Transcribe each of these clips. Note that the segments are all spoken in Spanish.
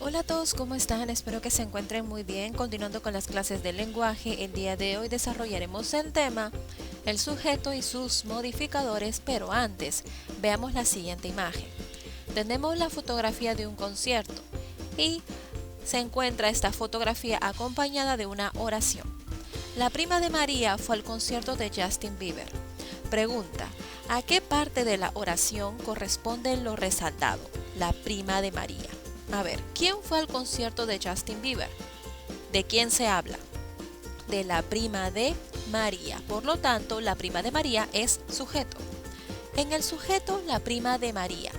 Hola a todos, ¿cómo están? Espero que se encuentren muy bien. Continuando con las clases de lenguaje, el día de hoy desarrollaremos el tema el sujeto y sus modificadores, pero antes veamos la siguiente imagen. Tenemos la fotografía de un concierto y se encuentra esta fotografía acompañada de una oración. La prima de María fue al concierto de Justin Bieber. Pregunta, ¿a qué parte de la oración corresponde lo resaltado? La prima de María. A ver, ¿quién fue al concierto de Justin Bieber? ¿De quién se habla? De la prima de María. Por lo tanto, la prima de María es sujeto. En el sujeto, la prima de María.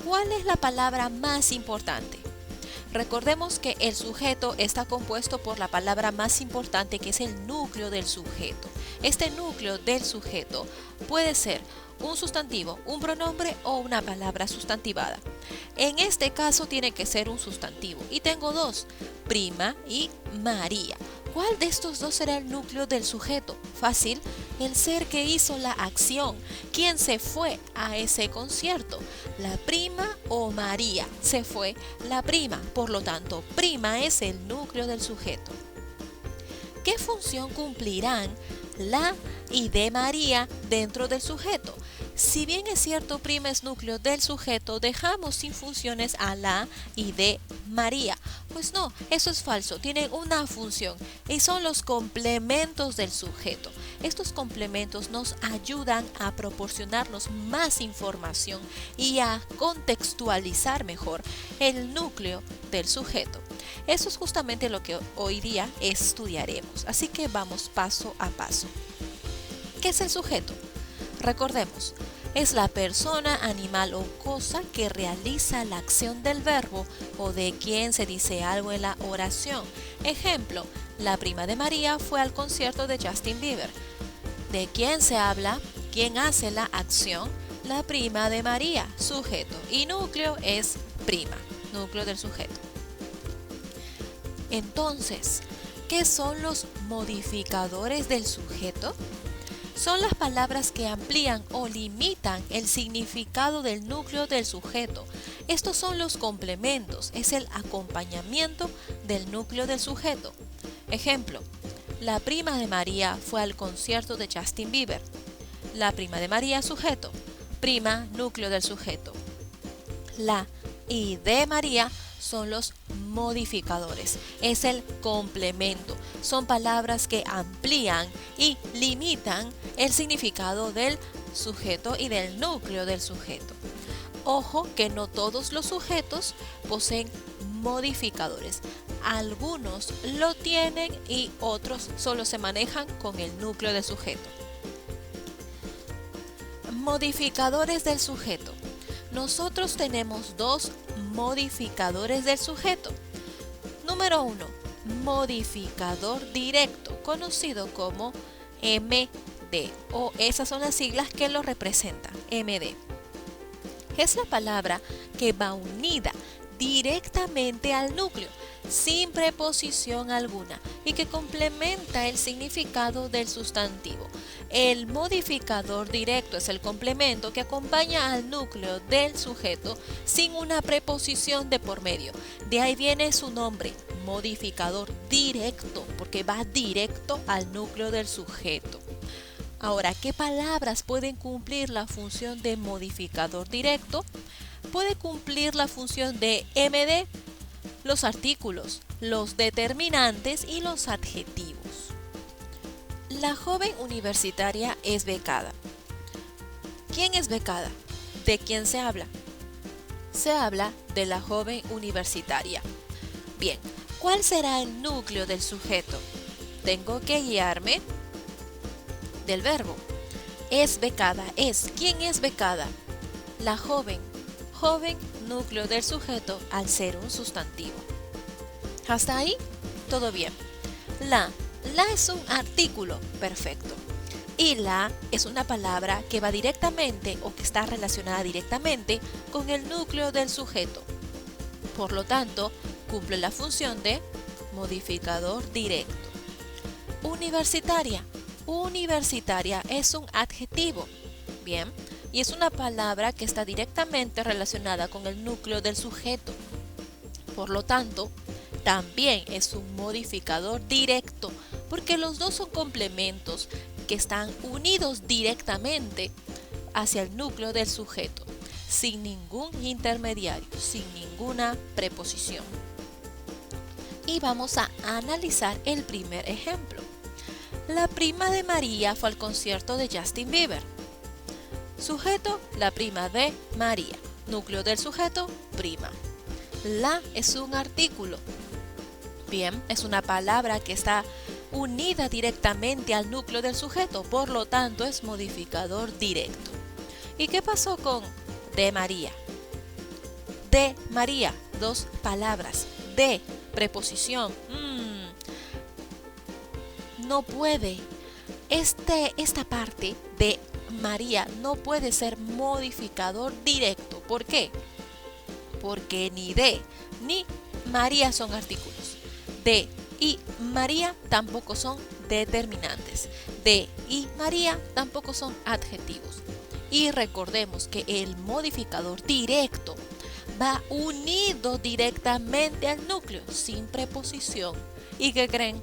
¿Cuál es la palabra más importante? Recordemos que el sujeto está compuesto por la palabra más importante, que es el núcleo del sujeto. Este núcleo del sujeto puede ser un sustantivo, un pronombre o una palabra sustantivada. En este caso tiene que ser un sustantivo y tengo dos, prima y María. ¿Cuál de estos dos será el núcleo del sujeto? Fácil, el ser que hizo la acción. ¿Quién se fue a ese concierto? ¿La prima o María? Se fue la prima. Por lo tanto, prima es el núcleo del sujeto. ¿Qué función cumplirán la y de María dentro del sujeto? Si bien es cierto, prima es núcleo del sujeto, dejamos sin funciones a la y de María. Pues no, eso es falso, tienen una función y son los complementos del sujeto. Estos complementos nos ayudan a proporcionarnos más información y a contextualizar mejor el núcleo del sujeto. Eso es justamente lo que hoy día estudiaremos, así que vamos paso a paso. ¿Qué es el sujeto? Recordemos, es la persona, animal o cosa que realiza la acción del verbo o de quien se dice algo en la oración. Ejemplo, la prima de María fue al concierto de Justin Bieber. ¿De quién se habla? ¿Quién hace la acción? La prima de María, sujeto. Y núcleo es prima, núcleo del sujeto. Entonces, ¿qué son los modificadores del sujeto? Son las palabras que amplían o limitan el significado del núcleo del sujeto. Estos son los complementos, es el acompañamiento del núcleo del sujeto. Ejemplo, la prima de María fue al concierto de Justin Bieber. La prima de María, sujeto. Prima, núcleo del sujeto. La y de María son los modificadores, es el complemento, son palabras que amplían y limitan el significado del sujeto y del núcleo del sujeto. Ojo que no todos los sujetos poseen modificadores, algunos lo tienen y otros solo se manejan con el núcleo del sujeto. Modificadores del sujeto. Nosotros tenemos dos modificadores del sujeto. Número 1, modificador directo, conocido como MD, o esas son las siglas que lo representan, MD. Es la palabra que va unida directamente al núcleo, sin preposición alguna, y que complementa el significado del sustantivo. El modificador directo es el complemento que acompaña al núcleo del sujeto sin una preposición de por medio. De ahí viene su nombre, modificador directo, porque va directo al núcleo del sujeto. Ahora, ¿qué palabras pueden cumplir la función de modificador directo? Puede cumplir la función de MD, los artículos, los determinantes y los adjetivos. La joven universitaria es becada. ¿Quién es becada? ¿De quién se habla? Se habla de la joven universitaria. Bien, ¿cuál será el núcleo del sujeto? Tengo que guiarme del verbo. Es becada, es. ¿Quién es becada? La joven. Joven, núcleo del sujeto al ser un sustantivo. ¿Hasta ahí? Todo bien. La es un artículo, perfecto. Y la es una palabra que va directamente o que está relacionada directamente con el núcleo del sujeto. Por lo tanto, cumple la función de modificador directo. Universitaria. Universitaria es un adjetivo. Bien. Y es una palabra que está directamente relacionada con el núcleo del sujeto. Por lo tanto, también es un modificador directo porque los dos son complementos que están unidos directamente hacia el núcleo del sujeto, sin ningún intermediario, sin ninguna preposición. Y vamos a analizar el primer ejemplo. La prima de María fue al concierto de Justin Bieber. Sujeto, la prima de María. Núcleo del sujeto, prima. La es un artículo. Bien, es una palabra que está unida directamente al núcleo del sujeto, por lo tanto es modificador directo. ¿Y qué pasó con de María? De María, dos palabras. De, preposición. No puede. Esta parte de María no puede ser modificador directo. ¿Por qué? Porque ni de ni María son artículos. De y María tampoco son determinantes. De y María tampoco son adjetivos. Y recordemos que el modificador directo va unido directamente al núcleo, sin preposición. ¿Y qué creen?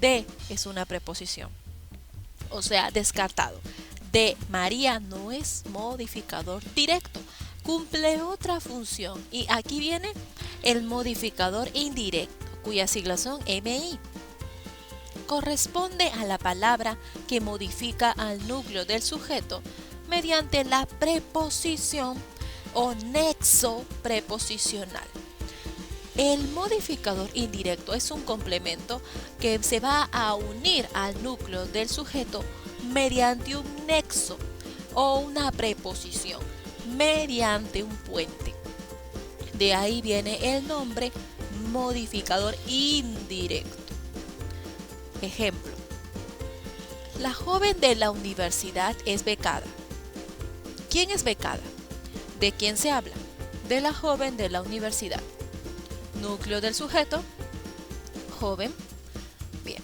De es una preposición. O sea, descartado. De María no es modificador directo. Cumple otra función. Y aquí viene el modificador indirecto, cuyas siglas son MI. Corresponde a la palabra que modifica al núcleo del sujeto mediante la preposición o nexo preposicional. El modificador indirecto es un complemento que se va a unir al núcleo del sujeto mediante un nexo o una preposición, mediante un puente. De ahí viene el nombre modificador indirecto. Ejemplo: la joven de la universidad es becada. ¿Quién es becada? ¿De quién se habla? De la joven de la universidad. Núcleo del sujeto, joven. Bien,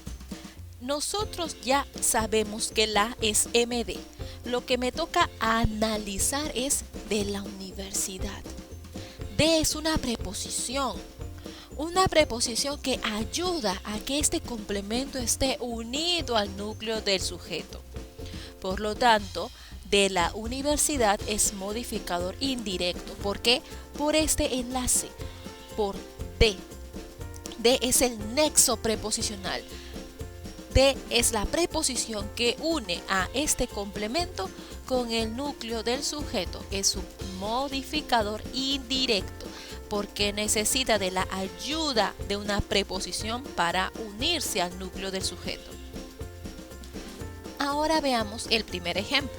nosotros ya sabemos que la es MD. Lo que me toca analizar es de la universidad. De es una preposición que ayuda a que este complemento esté unido al núcleo del sujeto. Por lo tanto, de la universidad es modificador indirecto. ¿Por qué? Por este enlace, por de. De es el nexo preposicional. De es la preposición que une a este complemento con el núcleo del sujeto. Es un modificador indirecto porque necesita de la ayuda de una preposición para unirse al núcleo del sujeto. Ahora veamos el primer ejemplo.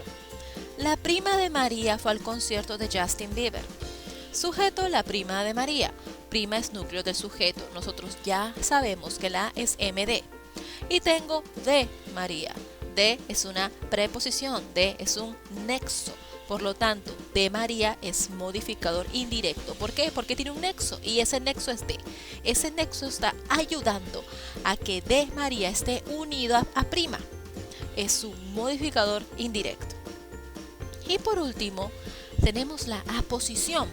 La prima de María fue al concierto de Justin Bieber. Sujeto, la prima de María. Prima es núcleo del sujeto. Nosotros ya sabemos que la es MD. Y tengo de María. De es una preposición. De es un nexo. Por lo tanto, de María es modificador indirecto. ¿Por qué? Porque tiene un nexo y ese nexo es de. Ese nexo está ayudando a que de María esté unido a prima. Es un modificador indirecto. Y por último, tenemos la aposición,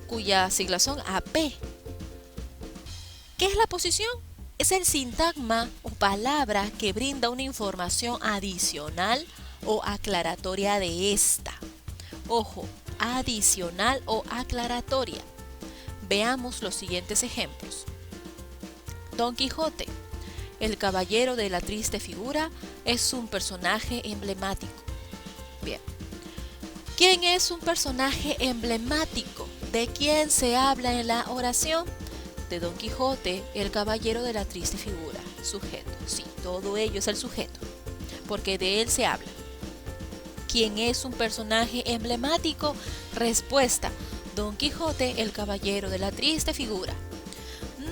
cuyas siglas son AP. ¿Qué es la aposición? Es el sintagma o palabra que brinda una información adicional o aclaratoria de esta. Ojo, adicional o aclaratoria. Veamos los siguientes ejemplos. Don Quijote, el caballero de la triste figura, es un personaje emblemático. Bien. ¿Quién es un personaje emblemático? ¿De quién se habla en la oración? De Don Quijote, el caballero de la triste figura. Sujeto, sí, todo ello es el sujeto, porque de él se habla. ¿Quién es un personaje emblemático? Respuesta: Don Quijote, el caballero de la triste figura.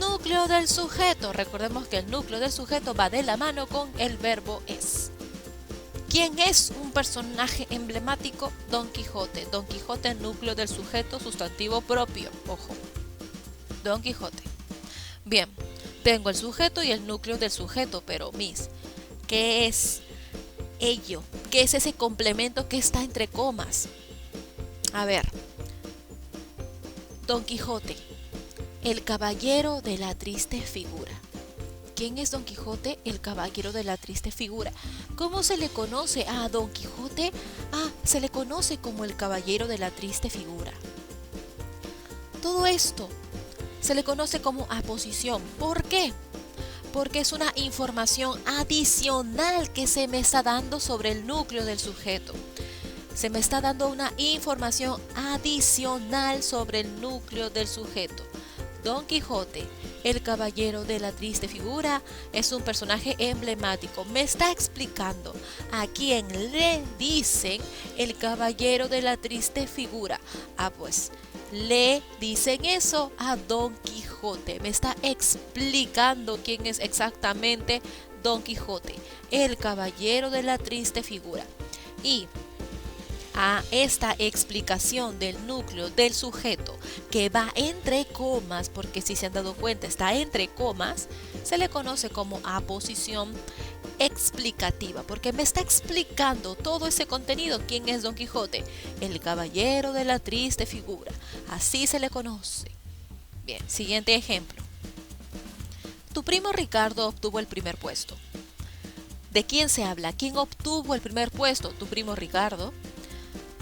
Núcleo del sujeto. Recordemos que el núcleo del sujeto va de la mano con el verbo es. ¿Quién es un personaje emblemático? Don Quijote. Don Quijote, núcleo del sujeto, sustantivo propio. Ojo. Don Quijote. Bien, tengo el sujeto y el núcleo del sujeto, pero ¿qué es ello? ¿Qué es ese complemento que está entre comas? A ver. Don Quijote. El caballero de la triste figura. ¿Quién es Don Quijote, el caballero de la triste figura? ¿Cómo se le conoce a Don Quijote? Se le conoce como el caballero de la triste figura. Todo esto se le conoce como aposición. ¿Por qué? Porque es una información adicional que se me está dando sobre el núcleo del sujeto. Se me está dando una información adicional sobre el núcleo del sujeto. Don Quijote, el caballero de la triste figura, es un personaje emblemático. Me está explicando a quién le dicen el caballero de la triste figura. Pues le dicen eso a Don Quijote. Me está explicando quién es exactamente Don Quijote, el caballero de la triste figura. Y a esta explicación del núcleo del sujeto, que va entre comas, porque si se han dado cuenta está entre comas, se le conoce como aposición explicativa, porque me está explicando todo ese contenido. ¿Quién es Don Quijote? El caballero de la triste figura. Así se le conoce. Bien, siguiente ejemplo. Tu primo Ricardo obtuvo el primer puesto. ¿De quién se habla? ¿Quién obtuvo el primer puesto? Tu primo Ricardo.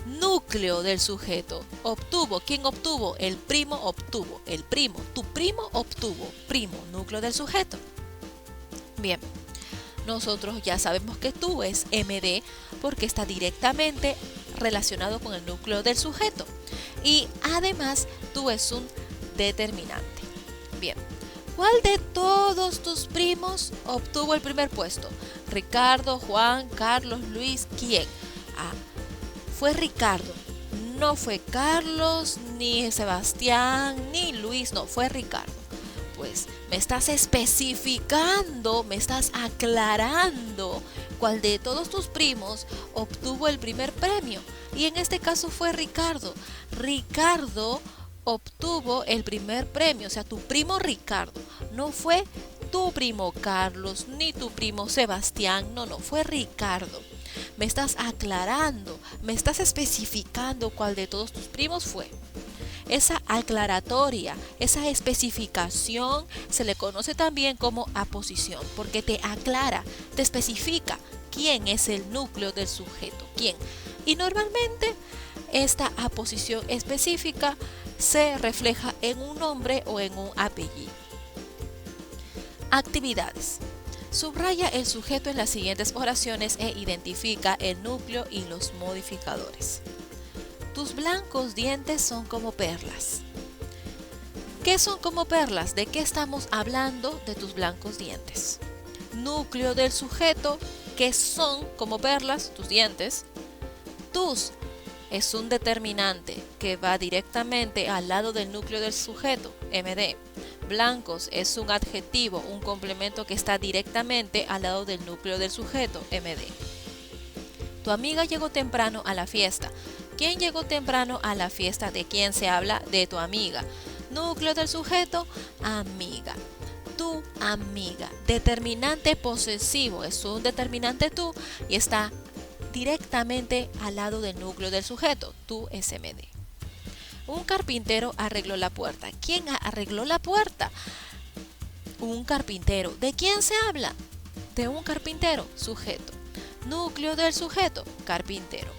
Núcleo del sujeto. Obtuvo. ¿Quién obtuvo? El primo obtuvo. El primo. Tu primo obtuvo. Primo. Núcleo del sujeto. Bien. Nosotros ya sabemos que tú es MD porque está directamente relacionado con el núcleo del sujeto. Y además tú es un determinante. Bien. ¿Cuál de todos tus primos obtuvo el primer puesto? Ricardo, Juan, Carlos, Luis. ¿Quién? Fue Ricardo, no fue Carlos, ni Sebastián, ni Luis, no, fue Ricardo. Pues me estás especificando, me estás aclarando cuál de todos tus primos obtuvo el primer premio. Y en este caso fue Ricardo. Ricardo obtuvo el primer premio, o sea, tu primo Ricardo. No fue tu primo Carlos, ni tu primo Sebastián, no, fue Ricardo. Me estás aclarando, me estás especificando cuál de todos tus primos fue. Esa aclaratoria, esa especificación se le conoce también como aposición, porque te aclara, te especifica quién es el núcleo del sujeto, quién. Y normalmente esta aposición específica se refleja en un nombre o en un apellido. Actividades. Subraya el sujeto en las siguientes oraciones e identifica el núcleo y los modificadores. Tus blancos dientes son como perlas. ¿Qué son como perlas? ¿De qué estamos hablando? De tus blancos dientes. Núcleo del sujeto, que son como perlas, tus dientes. Tus es un determinante que va directamente al lado del núcleo del sujeto, MD. Blancos es un adjetivo, un complemento que está directamente al lado del núcleo del sujeto, MD. Tu amiga llegó temprano a la fiesta. ¿Quién llegó temprano a la fiesta? ¿De quién se habla? De tu amiga. Núcleo del sujeto, amiga. Tu amiga. Determinante posesivo, es un determinante tú y está directamente al lado del núcleo del sujeto, tu SMD. Un carpintero arregló la puerta. ¿Quién arregló la puerta? Un carpintero. ¿De quién se habla? De un carpintero, sujeto. Núcleo del sujeto, carpintero.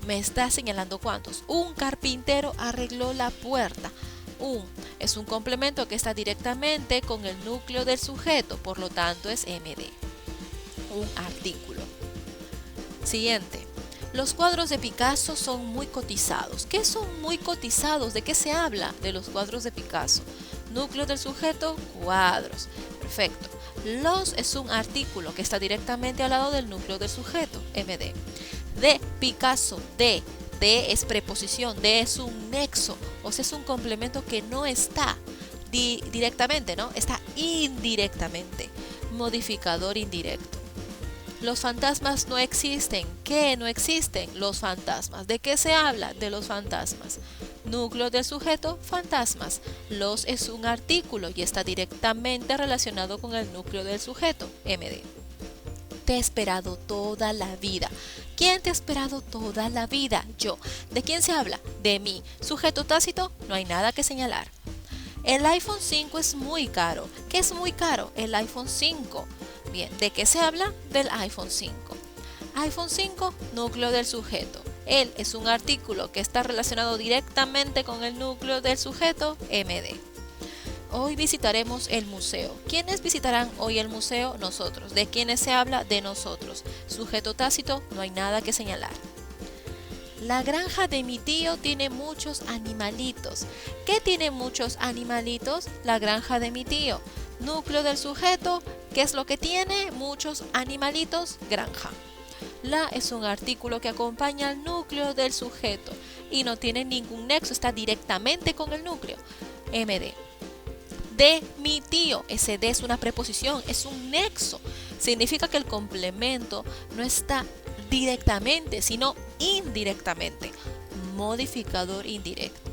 Me está señalando cuántos. Un carpintero arregló la puerta. Es un complemento que está directamente con el núcleo del sujeto, por lo tanto es MD. Un artículo. Siguiente. Los cuadros de Picasso son muy cotizados. ¿Qué son muy cotizados? ¿De qué se habla? De los cuadros de Picasso. Núcleo del sujeto, cuadros. Perfecto. Los es un artículo que está directamente al lado del núcleo del sujeto, MD. De Picasso, de es preposición, de es un nexo, o sea, es un complemento que no está directamente, ¿no? Está indirectamente. Modificador indirecto. Los fantasmas no existen. ¿Qué no existen? Los fantasmas. ¿De qué se habla? De los fantasmas. Núcleo del sujeto, fantasmas. Los es un artículo y está directamente relacionado con el núcleo del sujeto, MD. Te he esperado toda la vida. ¿Quién te ha esperado toda la vida? Yo. ¿De quién se habla? De mí. Sujeto tácito, no hay nada que señalar. El iPhone 5 es muy caro. ¿Qué es muy caro? El iPhone 5. Bien, ¿de qué se habla? Del iPhone 5. iPhone 5, núcleo del sujeto. Él es un artículo que está relacionado directamente con el núcleo del sujeto MD. Hoy visitaremos el museo. ¿Quiénes visitarán hoy el museo? Nosotros. ¿De quiénes se habla? De nosotros. Sujeto tácito, no hay nada que señalar. La granja de mi tío tiene muchos animalitos. ¿Qué tiene muchos animalitos? La granja de mi tío. Núcleo del sujeto, ¿qué es lo que tiene? Muchos animalitos, granja. La es un artículo que acompaña al núcleo del sujeto y no tiene ningún nexo, está directamente con el núcleo. MD. De mi tío, ese de es una preposición, es un nexo. Significa que el complemento no está directamente, sino indirectamente. Modificador indirecto.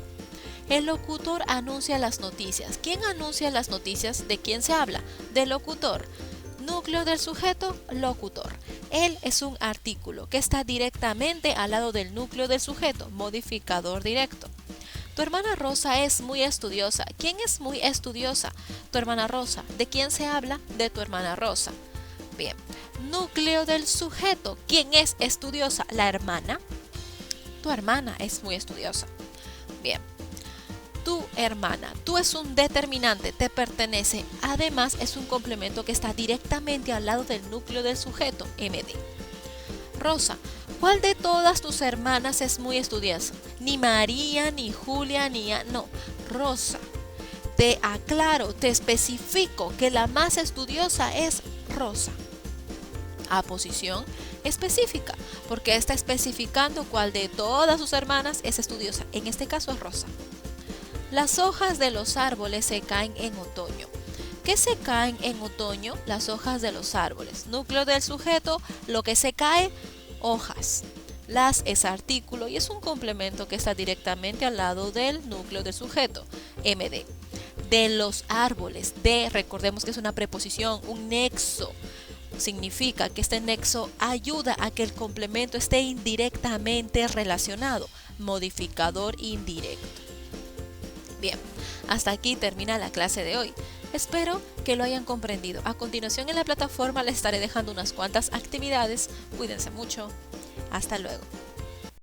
El locutor anuncia las noticias. ¿Quién anuncia las noticias? ¿De quién se habla? Del locutor. Núcleo del sujeto, locutor. Él es un artículo que está directamente al lado del núcleo del sujeto, modificador directo. Tu hermana Rosa es muy estudiosa. ¿Quién es muy estudiosa? Tu hermana Rosa. ¿De quién se habla? De tu hermana Rosa. Bien. Núcleo del sujeto. ¿Quién es estudiosa? La hermana. Tu hermana es muy estudiosa. Bien. Tu hermana. Tú es un determinante, te pertenece. Además, es un complemento que está directamente al lado del núcleo del sujeto, MD. Rosa. ¿Cuál de todas tus hermanas es muy estudiosa? Ni María, ni Julia, ni Ana. No, Rosa. Te aclaro, te especifico que la más estudiosa es Rosa. Aposición específica, porque está especificando cuál de todas sus hermanas es estudiosa. En este caso es Rosa. Las hojas de los árboles se caen en otoño. ¿Qué se caen en otoño? Las hojas de los árboles. Núcleo del sujeto, lo que se cae, hojas. Las es artículo y es un complemento que está directamente al lado del núcleo del sujeto, MD. De los árboles, de, recordemos que es una preposición, un nexo. Significa que este nexo ayuda a que el complemento esté indirectamente relacionado. Modificador indirecto. Bien, hasta aquí termina la clase de hoy. Espero que lo hayan comprendido. A continuación en la plataforma les estaré dejando unas cuantas actividades. Cuídense mucho. Hasta luego.